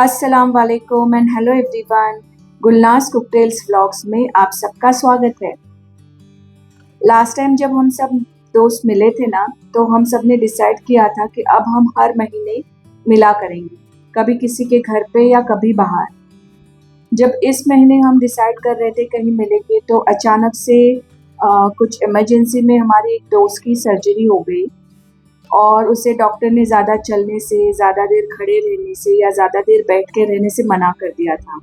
अस्सलाम वालेकुम and hello everyone. Gulnaz cook tales vlogs में आप सबका स्वागत है। लास्ट टाइम जब हम सब दोस्त मिले थे ना, तो हम सब ने डिसाइड किया था कि अब हम हर महीने मिला करेंगे, कभी किसी के घर पे या कभी बाहर। जब इस महीने हम डिसाइड कर रहे थे कहीं मिलेंगे, तो अचानक से कुछ इमरजेंसी में हमारी एक दोस्त की सर्जरी हो गई और उसे डॉक्टर ने ज़्यादा चलने से, ज़्यादा देर खड़े रहने से या ज़्यादा देर बैठ के रहने से मना कर दिया था।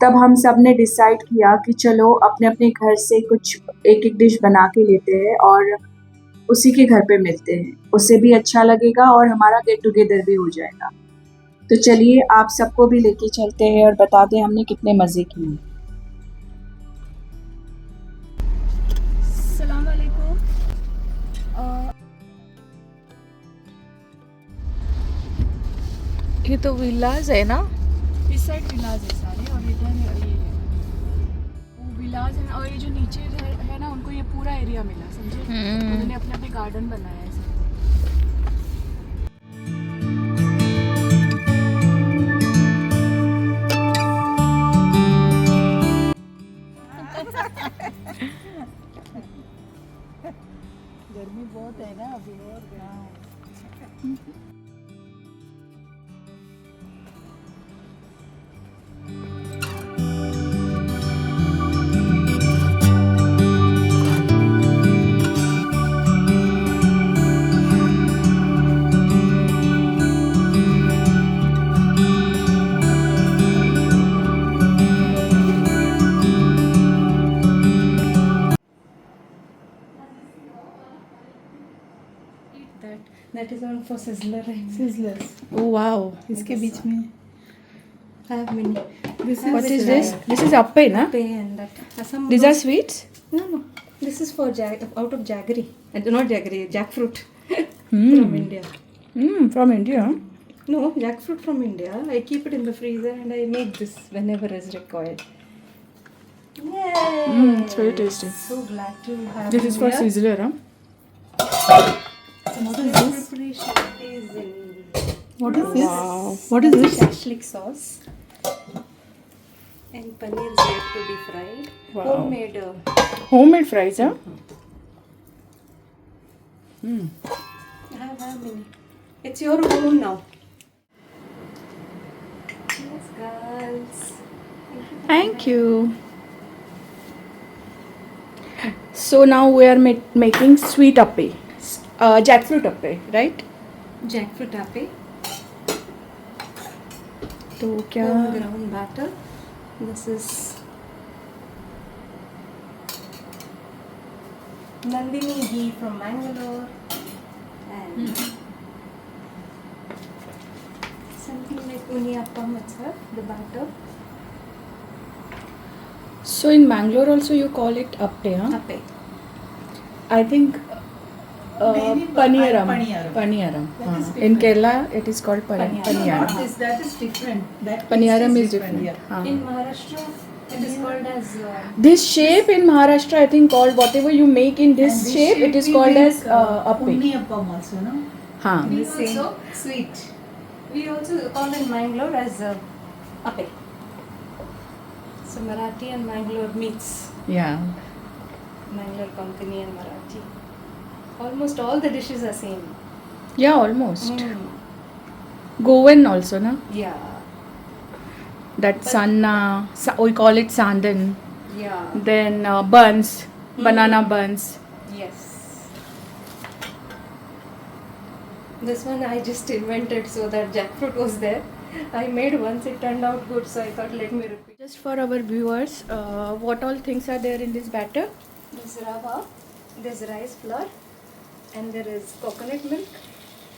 तब हम सब ने डिसाइड किया कि चलो अपने अपने घर से कुछ एक एक डिश बना के लेते हैं और उसी के घर पे मिलते हैं। उसे भी अच्छा लगेगा और हमारा गेट टुगेदर भी हो जाएगा। तो चलिए आप सबको भी लेके चलते हैं और बताते हैं हमने कितने मज़े किए। अस्सलाम वालेकुम। ये तो विलाज है ना? इस साइड विलाज है सारे और इधर ये वो विलाज है और ये जो नीचे है ना, उनको ये पूरा एरिया मिला, समझे। उन्होंने अपने अपने गार्डन बनाया है सब। गर्मी बहुत है ना अभी और That is all for sizzler and Sizzlers. Oh wow. इसके बीच में I have many. What is this? This is appe na? Pay and that. Assam These are noodles. sweets? No. This is for out of jaggery. Not jaggery, jackfruit from India. From India. No, jackfruit from India. I keep it in the freezer and I make this whenever is required. Yay! It's very tasty. So glad to have This you is for here. sizzler, huh? What is this? Preparation is in What is this? Wow. What is this? shashlik sauce and paneer is yet to be fried. Wow. Homemade. Homemade fries, huh? I have many. It's your own now. Yes, girls. Thank you. So now we are making sweet appe. Jackfruit appe, right? Jackfruit appe. तो क्या Home ground batter. This is Nandini ghee from Mangalore and something like uniappam itself, the batter. So in Mangalore also you call it appe, huh? Appe. I think paniyaram. Paniyaram. Paniyaram. That is In Kerala it is called Paniyaram. paniyaram. That is different. That Paniyaram taste is different. Yeah. हाँ. In Maharashtra, it is called as This shape in Maharashtra, I think called whatever you make in this And shape, it is we called make, as appe. Unniyappam also, no? हाँ. we The same also sweet. we also call in Mangalore as appe. So Marathi and Mangalore meets. Yeah. Mangalore Konkani and Marathi. Almost all the dishes are same. Yeah, almost. Goan also, na? Yeah. That But- sanna, we call it sandan. Yeah. Then buns, banana buns. Yes. This one I just invented so that jackfruit was there. I made once, it turned out good, so I thought let me repeat. Just for our viewers, what all things are there in this batter? There's rava, there's rice flour, and there is coconut milk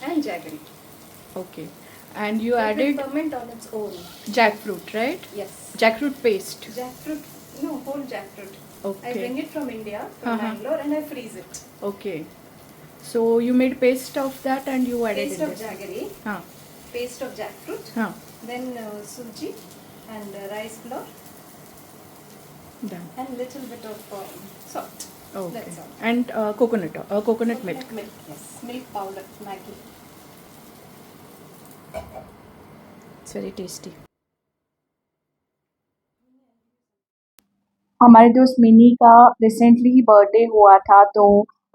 and jaggery. Okay. And you It will added ferment on its own. jackfruit, right? Yes. Jackfruit paste. Jackfruit, no, whole jackfruit. I Okay. bring it from India, from Bangalore, and I freeze it. Okay. So you made paste of that and you added Paste in of this. jaggery, Huh. paste of jackfruit, Huh. then suji and rice flour, Done. and little bit of salt. Okay. That's all. And coconut milk. Yes, milk powder, Maggi. very tasty. हमारे दोस्त mini का recently ही birthday हुआ था, तो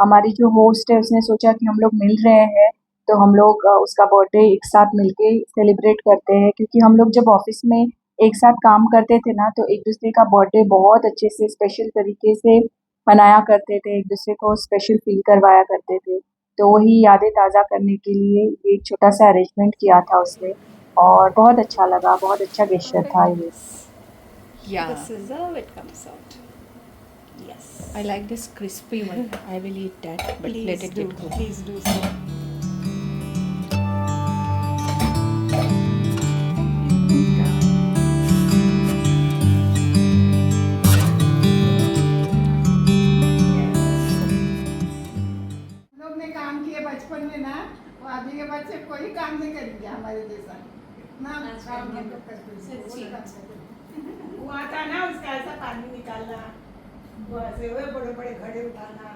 हमारी जो host है उसने सोचा कि हम लोग मिल रहे हैं, तो हम लोग उसका बर्थडे एक साथ मिलके सेलिब्रेट करते हैं, क्योंकि हम लोग जब ऑफिस में एक साथ काम करते थे ना, तो एक दूसरे का बर्थडे बहुत अच्छे से स्पेशल तरीके से मनाया करते थे, एक दूसरे को स्पेशल फील करवाया करते थे। तो वही यादें ताज़ा करने के लिए ये एक छोटा सा अरेंजमेंट किया था उसने, और बहुत अच्छा लगा, बहुत अच्छा गेस्चर था ये। Yeah. This is how it comes out. Yes. I like this crispy one. I will eat that, but Please let it do. get cool. Please do so. लोग ने काम किए बचपन में ना, वो अभी के बच्चे कोई काम नहीं करेंगे हमारे जैसा। इतना काम हम लोग करते थे, वो काम करते थे। वो आता ना, उसका ऐसा पानी निकालना, वो ऐसे वो बड़े बड़े घड़े उठाना,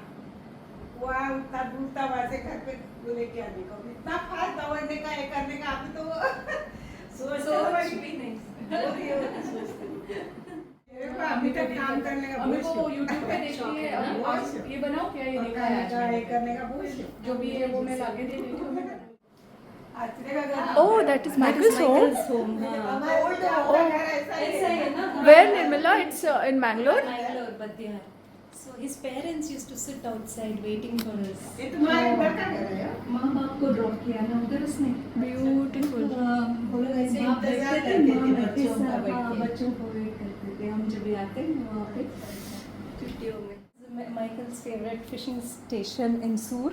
वो उतना दूर तक वैसे घर पे वो लेके आने का, इतना फास्ट दौड़ने का, ये करने का। अभी तो वो सोच भी नहीं अभी तक काम करने का अभी बहुत वो शौक YouTube पे देखी है, अब आज ये बनाओ क्या, ये देखा है आज मैंने। करने का बहुत शौक। जो भी है वो मैं लाके दे देती हूँ। आचरे का घर Oh, that is Michael's home. home. हमारे ओल्ड ऐसा ही है ना। Where, Nirmala? It's in Bangalore. Bangalore, but they are. So his parents used to sit outside waiting for us. ये तुम्हारे घर का घर है? माँ बाप को ड्रॉप किया ना उधर उसने। Beautiful. वो लोग ऐसे बाप इंतजार देखते थे, करते थे माँ बच्चों का हाँ, बैठ के। बच्चों को वेट करते थे। हम जब भी आते हैं वहाँ पे छुट्टियों में। Michael's favorite fishing station in Sur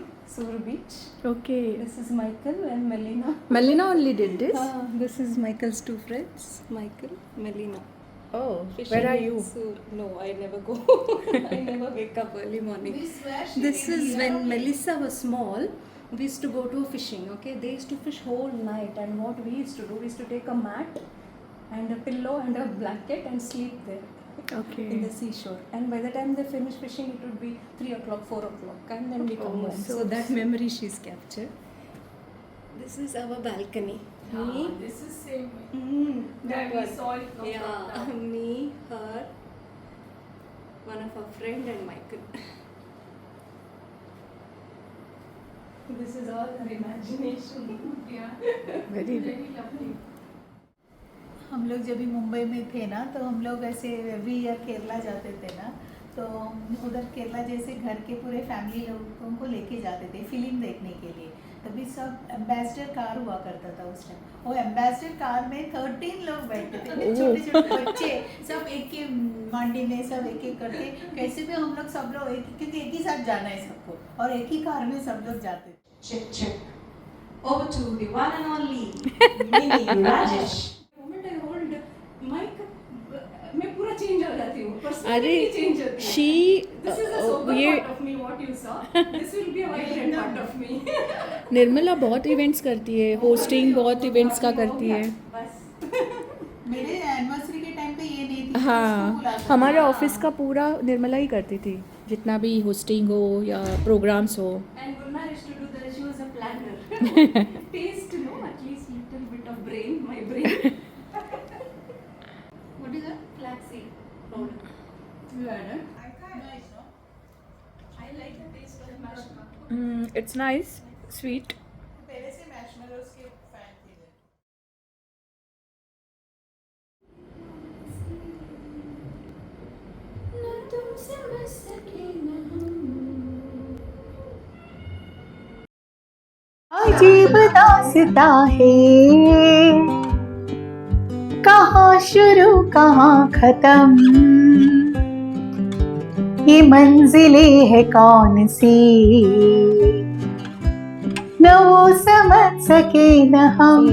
Beach. Okay. This is Michael and Melina. Melina only did this. This is Michael's two friends, Michael, Melina. Oh, Fishing where are in you? Sur. No, I never go. I never wake up early morning. This is when Melissa was small. We used to go to fishing. Okay, they used to fish whole night, and what we used to do, we used to take a mat and a pillow and a blanket and sleep there. Okay. In the seashore, and by the time they finish fishing, it would be 3 o'clock, 4 o'clock, and then we come Oh, home. so So that memory she's captured. This is our balcony. Me, This is same. that we one. saw it from Yeah, me, her, one of our friend, and Michael. This is all our imagination. Very lovely. हम लोग जब भी मुंबई में थे ना, तो हम लोग ऐसे एवरी ईयर केरला जाते थे ना, तो उधर केरला जैसे घर के पूरे फैमिली लोगों को लेके जाते थे फिल्म देखने के लिए। तभी सब एम्बेसडर कार हुआ करता था उस टाइम। वो एम्बेसडर कार में 13 लोग बैठते थे, छोटे छोटे बच्चे सब एक ही मांडी में, सब एक एक करके कैसे भी हम लोग सब लोग क्योंकि एक ही साथ जाना है सबको, और एक ही कार में सब लोग जाते थे। Check, check. Over to the one and only Mini Rajesh. moment I hold mic, मैं पूरा change हो जाती हूँ. अरे, Personality change होती है. she This is a sober ये part of me, what you saw. This will be a vibrant part of me. Nirmala बहुत इवेंट्स करती है, होस्टिंग बहुत इवेंट्स का करती है। बस. मेरे एनिवर्सरी के टाइम पे ये नहीं थी। हाँ, हमारे ऑफिस का पूरा निर्मला ही करती थी, जितना भी होस्टिंग हो या प्रोग्राम्स हो। And Gulnar used to do that. She was a planner. Taste, no, at least little bit of brain, my brain. What is that? Flaxseed powder. You had it? I like the taste of marshmallow. It's nice, sweet. पहले से marshmallows के fan थे मैं। अजीब दास्ता है, कहाँ शुरू कहाँ खत्म, ये मंजिलें है कौन सी, न वो समझ सके न हम,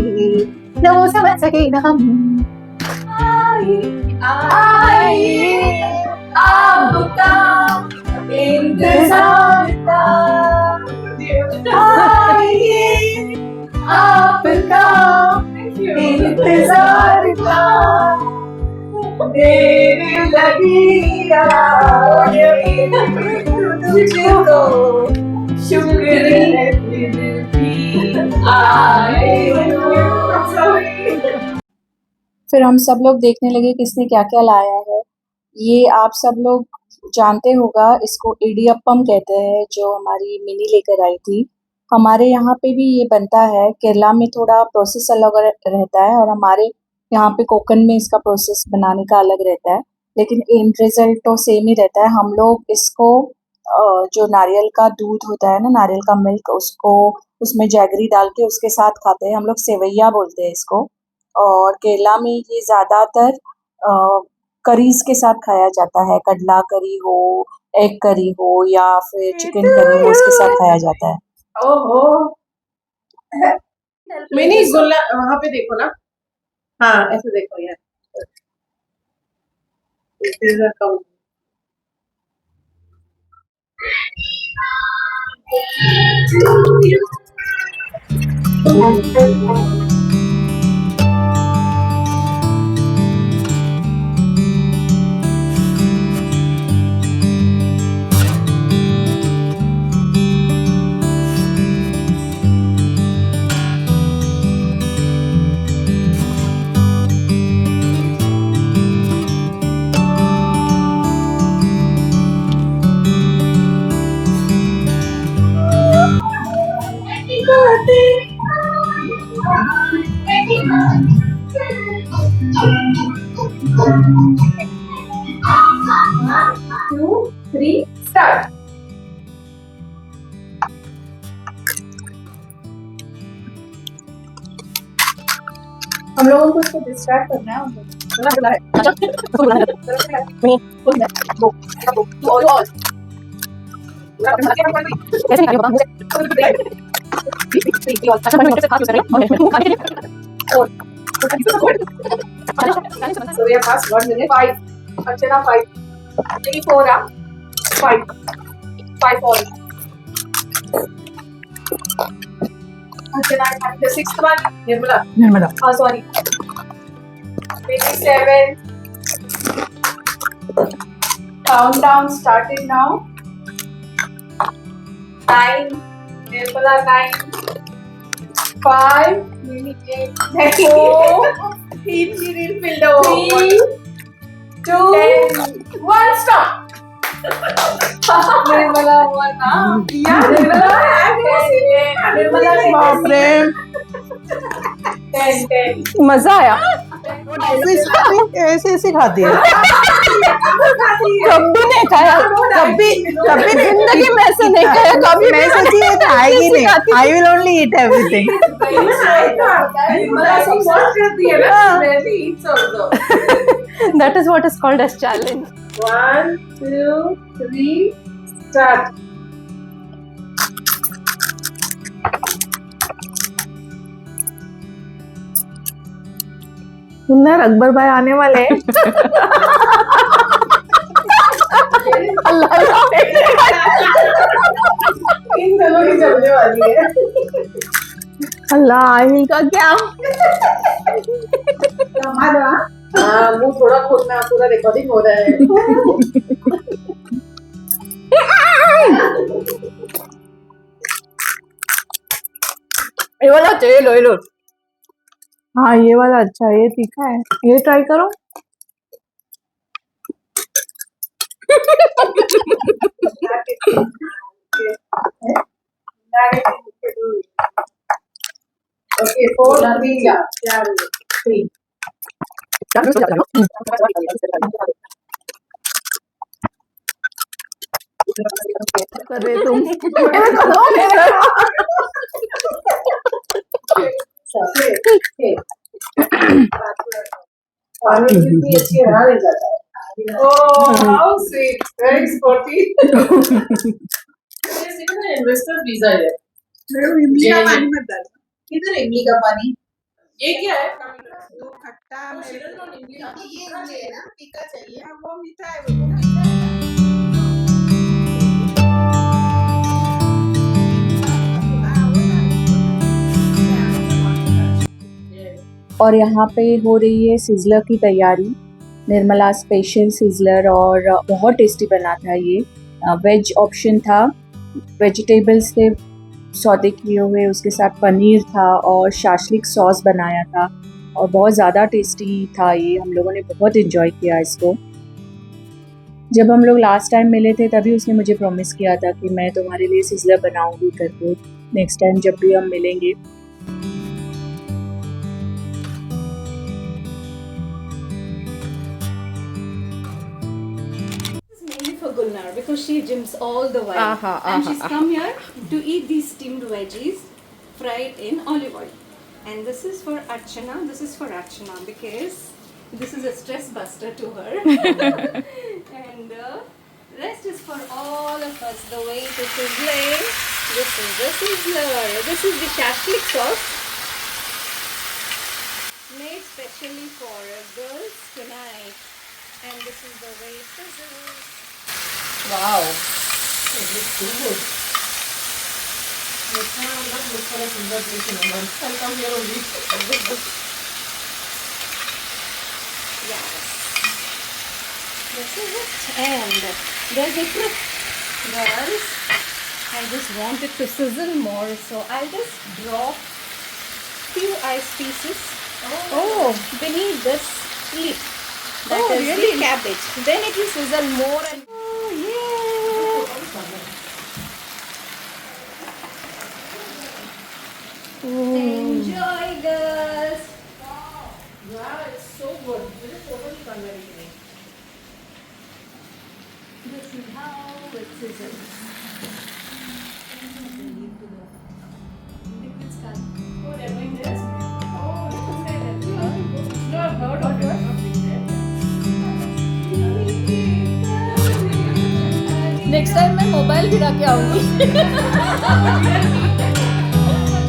न वो समझ सके न हम। आइए आपका इंतजार था, आइए आपका इंतजार था, देर लगी तुझको, शुक्रिया फिर भी आए हो। फिर हम सब लोग देखने लगे किसने क्या क्या लाया है। ये आप सब लोग जानते होगा, इसको इडियप्पम कहते हैं, जो हमारी मिनी लेकर आई थी। हमारे यहाँ पे भी ये बनता है। केरला में थोड़ा प्रोसेस अलग रहता है और हमारे यहाँ पे कोकन में इसका प्रोसेस बनाने का अलग रहता है, लेकिन एंड रिजल्ट तो सेम ही रहता है। हम लोग इसको जो नारियल का दूध होता है ना, नारियल का मिल्क, उसको उसमें जैगरी डाल के उसके साथ खाते हैं। हम लोग सेवैया बोलते हैं इसको। और केरला में ये ज़्यादातर करीज के साथ खाया जाता है। कडला करी हो, एग करी हो या फिर चिकन करी हो, उसके साथ खाया जाता है। ओहो, मिनी गुल्ला वहां पे देखो ना। हाँ, ऐसे देखो यार। This is a cow. Two, three, start. हम लोगों को उसको डिस्ट्रैक्ट करना है। So we have passed 1 minute. 5. Archana 5. 3, 4 up. 5. 5 all. Archana, the 6th one. Nirmala. Oh, sorry. 27. Countdown started now. 9. Nirmala 9. 5. Mimi 8. 4. 3. 2. 1. Stop. Nirmala 1. Yeah, Nirmala. बाप रे, 10. मजा आया। ऐसे ऐसे खाती है। कभी नहीं खाया, कभी कभी जिंदगी में ऐसे नहीं खाया। कभी मैं सोची ये खाएगी नहीं। I will only eat everything. That is what is called as challenge. 1, 2, 3, start. सुनना, अकबर भाई आने वाले हैं। इन दोनों की चलने वाली है। अल्लाह, आहिल का क्या? हमारा मुंह थोड़ा खोलना, पूरा रिकॉर्डिंग हो रहा है। ये वाला चाहिए, लो। हाँ, ये वाला अच्छा है, ये तीखा है, ये ट्राई करो। Okay, 4, 3. कर रहे तुम। पानी कितनी अच्छी बना ले जाता है। Oh, how sweet, very sporty. Investor visa है। इमली का पानी मत डाल। किधर इमली का पानी? ये क्या है? दो खट्टा मेरे को इमली का ये ना तीखा चाहिए। वो मीठा है, वो मीठा है। और यहाँ पे हो रही है सिज़लर की तैयारी। निर्मला स्पेशल सिज़लर, और बहुत टेस्टी बना था ये। वेज ऑप्शन था, वेजिटेबल्स थे सौते किए हुए, उसके साथ पनीर था और शाशलिक सॉस बनाया था। और बहुत ज़्यादा टेस्टी था ये, हम लोगों ने बहुत इन्जॉय किया इसको। जब हम लोग लास्ट टाइम मिले थे तभी उसने मुझे प्रॉमिस किया था कि मैं तुम्हारे लिए सिज़लर बनाऊंगी करके, नेक्स्ट टाइम जब भी हम मिलेंगे। Mainly for Gulnar because she gyms all the while. And she's come here to eat these steamed veggies fried in olive oil. And this is for Archana because this is a stress buster to her. And rest is for all of us. The way it is sizzling. This is the sizzler. This is the shashlik sauce made specially for girls tonight. And this is the way it sizzles. Wow. Yes. This is it. And there's a trick, girls. I just want it to sizzle more, so I'll just drop few ice pieces beneath this leaf. That is really? the cabbage. Then it will sizzle more and enjoy, girls. Wow, it's so good. मुझे photo निकालना है। This is how it sizzles. Liquid sky. Oh, they're doing this? Oh, look at that. No, I've heard of it. Next time मैं mobile गिरा के आऊंगी।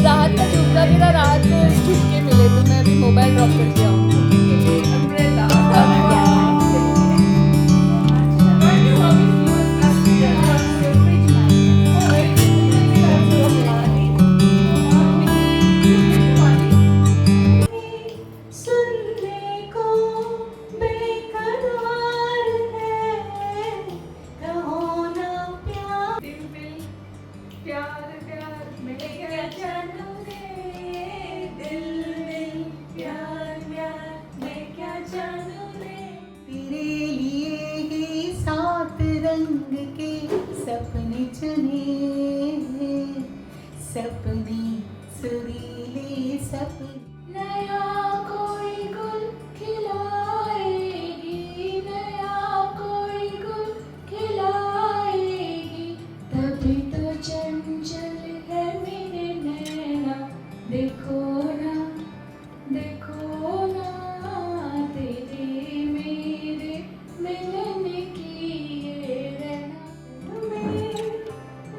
राहत का झुमका गिरा, राहत को झुमके मिले तो मैं अभी मोबाइल ड्रॉप करके आऊंगी। सुनने को बेकरार है, कहो ना प्यार, दिल में प्यार प्यार मैं क्या जानू रे, दिल में प्यार प्यार मैं क्या जानू रे। तेरे लिए ही 7 रंग के सपने चुने, सपने सुरीले सपने। नया कोई गुल खिलाएगी, नया कोई गुल खिलाएगी, तभी तो चंचल है मेरे नैना, देखो ना तेरे मेरे मिलन की ये रहना। मैं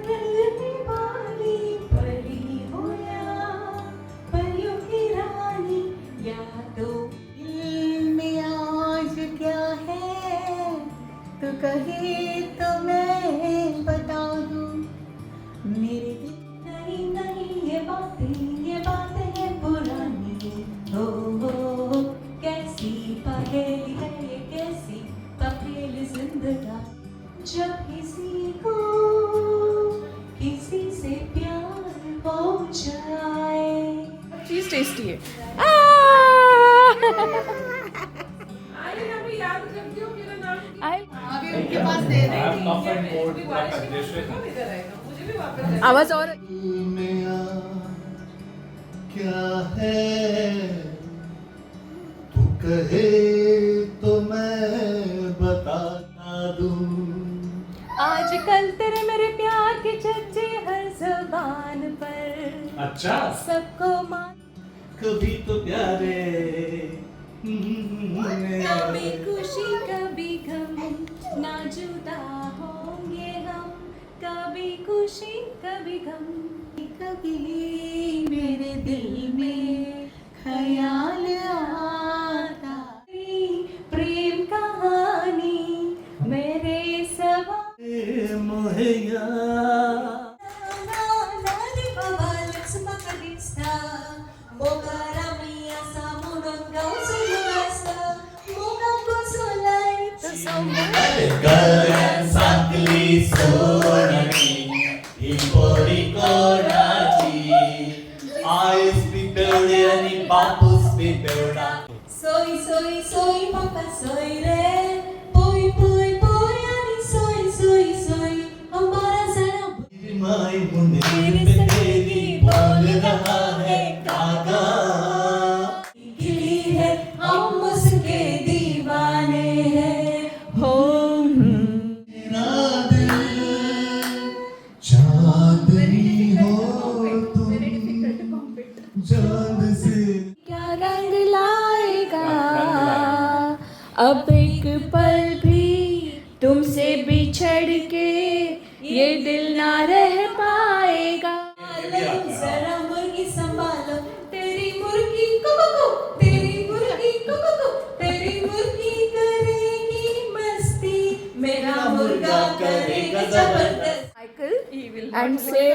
रंगने वाली परी हो या परियों की रानी, या तो दिल में आज क्या है तो कहे तो मैं बता दूं, मेरे दिल नहीं नहीं ये बातें है पुरानी, हो कैसी पहेली है ये, कैसी पहेली जिंदगानी। जब किसी को किसी से प्यार हो जाए, चीज टेस्टी है। अभी याद करती हूँ मेरा नाम। अभी उनके पास दे दें। आवाज और दिल में क्या है तू कहे तो मैं बता दूं। आजकल तेरे मेरे प्यार की चर्चे हर ज़बान पर, अच्छा सबको मान। कभी तो प्यारे कभी खुशी कभी गम, ना जुदा होंगे हम, कभी खुशी कभी गम। कभी मेरे दिल में ख्याल आता, प्रेम कहानी मेरे सवा मोहया साकली सोननी पोरी कोणाची आईस बी बेवडे आणि बापूस बी बेवडा सोई रे पोई पोई पोई आणि सोई सोई सोई हमारा सना माई मुंडे पे तेरी बोल रहा है कागा खिली है हम उसके दीवाने हैं हो मेरा दिल चांदनी हो तुम चांद से क्या रंग लाएगा अब एक पल भी तुमसे बिछड़ के ये दिल ना रह पाएगा। जरा मुर्गी संभालो तेरी मुर्गी कुकू तेरी मुर्गी कुकू तेरी मुर्गी करेगी मस्ती मेरा मुर्गा करेगा जबरदस्त Michael and say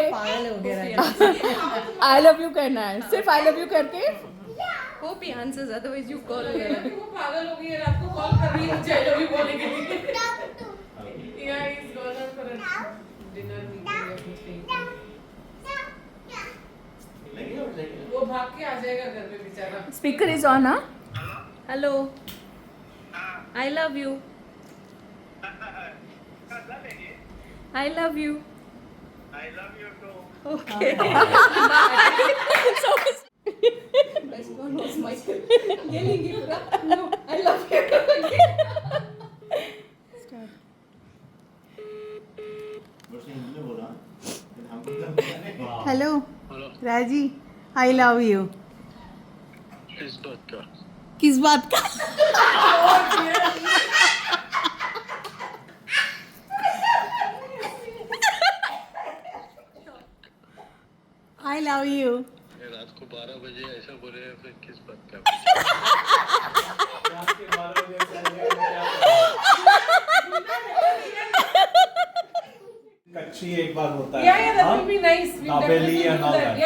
I love you कहना है, सिर्फ I love you करके Hope he answers, otherwise you call. पागल हो गई है, रात को कॉल कर रही है मुझे आई लव यू बोलने के लिए। Yeah, he's gone out for a dinner meeting or something. वो भाग के आ जाएगा घर पे बेचारा। speaker is on हाँ Hello. I love you. I love you. Okay. Best one was Michael. Yelling it. No, I love you. Hello राजी, I love you. किस बात का? I love you. रात को 12 बजे ऐसा बोले फिर किस बात का? कच्ची एक बार होता है Yeah, yeah, that will be nice. We'll Nobeli definitely and do all that. that.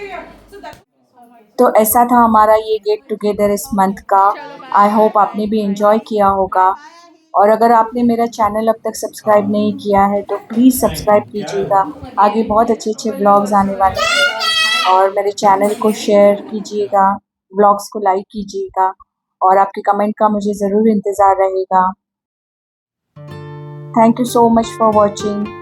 Yeah. So that. तो ऐसा था हमारा ये गेट टुगेदर इस मंथ का। आई होप आपने भी एंजॉय किया होगा, और अगर आपने मेरा चैनल अब तक सब्सक्राइब नहीं किया है तो प्लीज़ सब्सक्राइब कीजिएगा। आगे बहुत अच्छे अच्छे व्लॉग्स आने वाले हैं, और मेरे चैनल को शेयर कीजिएगा, व्लॉग्स को लाइक कीजिएगा, और आपके कमेंट का मुझे ज़रूर इंतज़ार रहेगा। Thank you so much for watching.